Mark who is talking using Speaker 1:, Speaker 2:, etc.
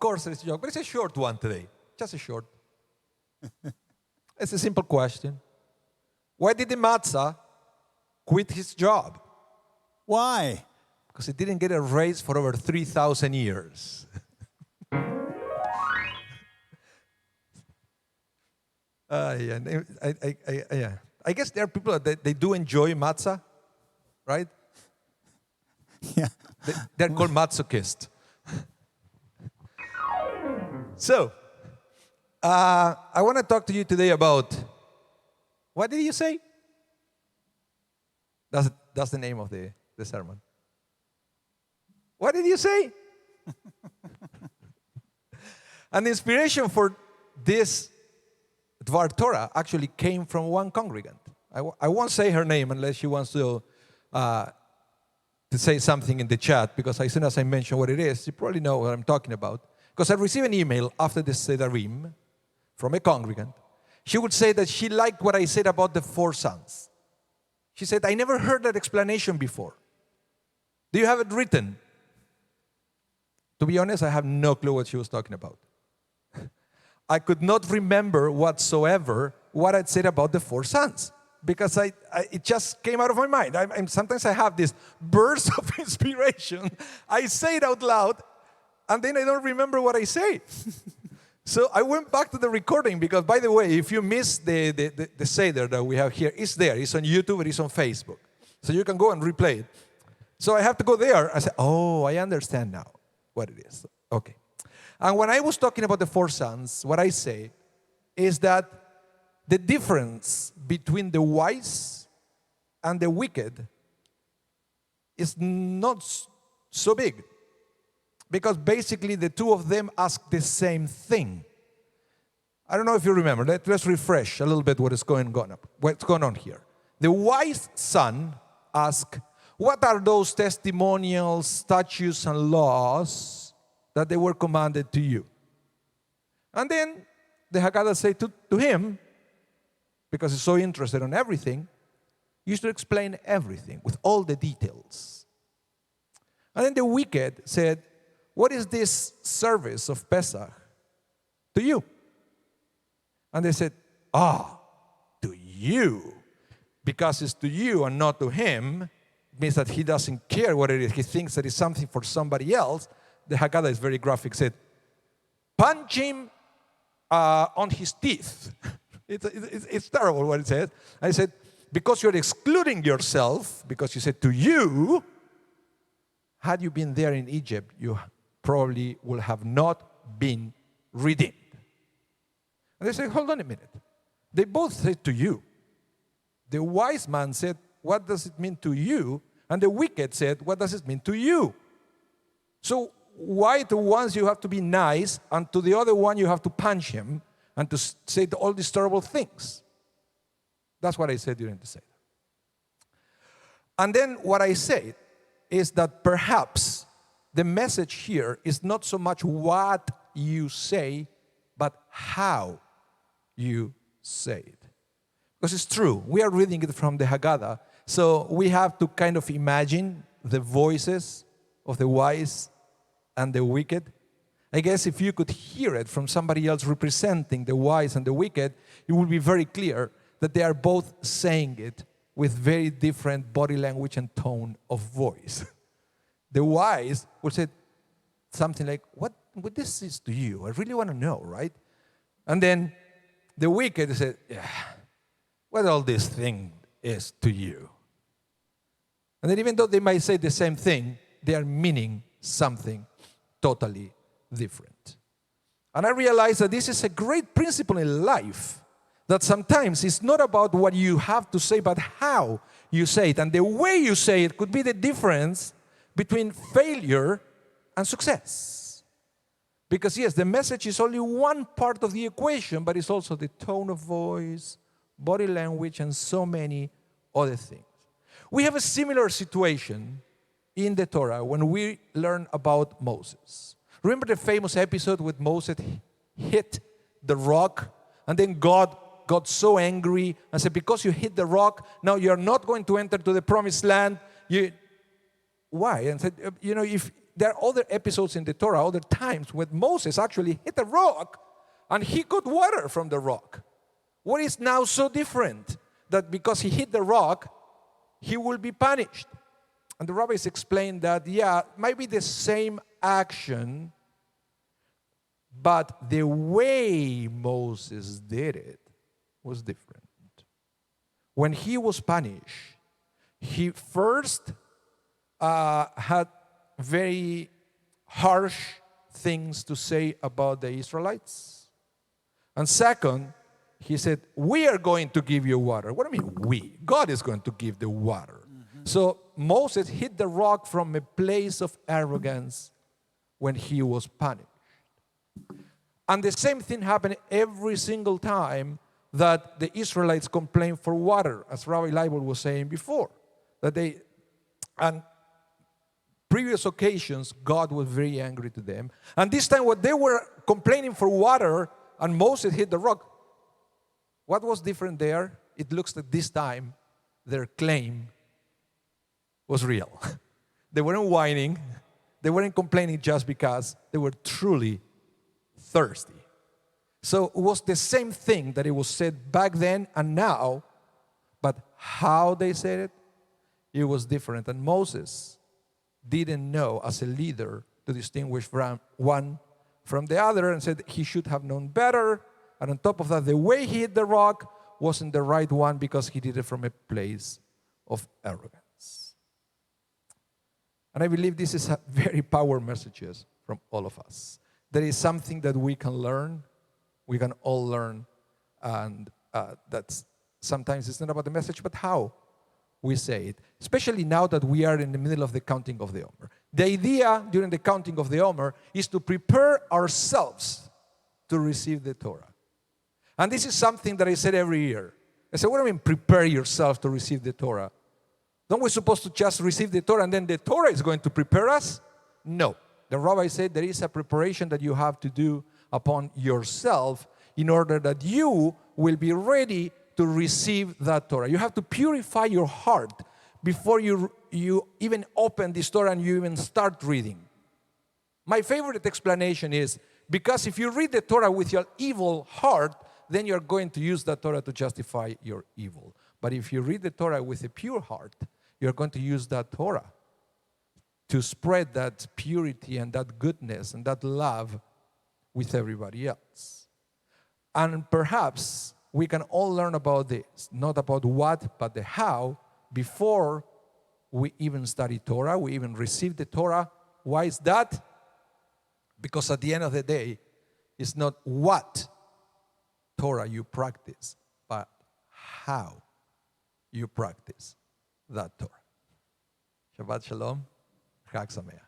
Speaker 1: course it's a joke, but it's a short one today. Just a short. It's a simple question. Why did the matzah quit his job?
Speaker 2: Why?
Speaker 1: Because he didn't get a raise for over 3,000 years. Yeah. I guess there are people that they do enjoy matzah, right?
Speaker 2: Yeah.
Speaker 1: They're called masochists. So, I want to talk to you today about, what did you say? That's the name of the sermon. What did you say? And the inspiration for this Dvar Torah actually came from one congregant. I won't say her name unless she wants to say something in the chat, because as soon as I mention what it is, you probably know what I'm talking about. Because I received an email after the Sedarim from a congregant. She would say that she liked what I said about the 4 sons. She said, I never heard that explanation before. Do you have it written? To be honest, I have no clue what she was talking about. I could not remember whatsoever what I'd said about the 4 sons, because it just came out of my mind. Sometimes I have this burst of inspiration. I say it out loud, and then I don't remember what I say. So I went back to the recording, because, by the way, if you miss the Seder that we have here, it's there. It's on YouTube, it's on Facebook. So you can go and replay it. So I have to go there. I say, oh, I understand now what it is. Okay. And when I was talking about the 4 sons, what I say is that the difference between the wise and the wicked is not so big. Because basically the 2 of them ask the same thing. I don't know if you remember. Let's refresh a little bit what's going on here. The wise son asks, what are those testimonials, statutes, and laws that they were commanded to you? And then the Haggadah said to him, because he's so interested in everything, you should explain everything with all the details. And then the wicked said, what is this service of Pesach to you? And they said, to you. Because it's to you and not to him, it means that he doesn't care what it is. He thinks that it's something for somebody else. The Haggadah is very graphic, said, punch him on his teeth. It's terrible what it says. I said, because you're excluding yourself, because you said to you, had you been there in Egypt, you probably would have not been redeemed. And they said, hold on a minute. They both said to you. The wise man said, what does it mean to you? And the wicked said, what does it mean to you? So why to ones you have to be nice, and to the other one you have to punch him and to say all these terrible things? That's what I said during the Seder. And then what I said is that perhaps the message here is not so much what you say, but how you say it. Because it's true, we are reading it from the Haggadah, so we have to kind of imagine the voices of the wise and the wicked. I guess if you could hear it from somebody else representing the wise and the wicked, it would be very clear that they are both saying it with very different body language and tone of voice. The wise would say something like, what this is to you? I really want to know, right? And then the wicked said, yeah, what all this thing is to you? And then even though they might say the same thing, they are meaning something totally different. And I realize that this is a great principle in life, that sometimes it's not about what you have to say, but how you say it. And the way you say it could be the difference between failure and success. Because yes, the message is only one part of the equation, but it's also the tone of voice, body language, and so many other things. We have a similar situation in the Torah when we learn about Moses. Remember the famous episode with Moses hit the rock, and then God got so angry and said, because you hit the rock, now you're not going to enter to the promised land. Why? And said, there are other episodes in the Torah, other times when Moses actually hit a rock and he got water from the rock. What is now so different that because he hit the rock, he will be punished? And the rabbis explained that, yeah, it might be the same action, but the way Moses did it was different. When he was punished, he first had very harsh things to say about the Israelites. And second, he said, we are going to give you water. What do you mean we? God is going to give the water. Mm-hmm. So Moses hit the rock from a place of arrogance when he was punished. And the same thing happened every single time that the Israelites complained for water, as Rabbi Anibal was saying before. And previous occasions, God was very angry to them. And this time, when they were complaining for water and Moses hit the rock, what was different there? It looks like this time their claim was real. They weren't whining. They weren't complaining just because they were truly thirsty. So it was the same thing that it was said back then and now, but how they said it was different. And Moses didn't know as a leader to distinguish one from the other, and said he should have known better. And on top of that, the way he hit the rock wasn't the right one because he did it from a place of arrogance. And I believe this is a very powerful message from all of us. There is something that we can learn. We can all learn. And that's sometimes it's not about the message, but how we say it. Especially now that we are in the middle of the counting of the Omer. The idea during the counting of the Omer is to prepare ourselves to receive the Torah. And this is something that I said every year. I said, what do you mean prepare yourself to receive the Torah? Don't we supposed to just receive the Torah and then the Torah is going to prepare us? No. The rabbi said there is a preparation that you have to do upon yourself in order that you will be ready to receive that Torah. You have to purify your heart before you even open this Torah and you even start reading. My favorite explanation is because if you read the Torah with your evil heart, then you're going to use that Torah to justify your evil. But if you read the Torah with a pure heart, you're going to use that Torah to spread that purity and that goodness and that love with everybody else. And perhaps we can all learn about this, not about what, but the how, before we even study Torah, we even receive the Torah. Why is that? Because at the end of the day, it's not what Torah you practice, but how you practice that Torah. Shabbat Shalom. Chag Sameach.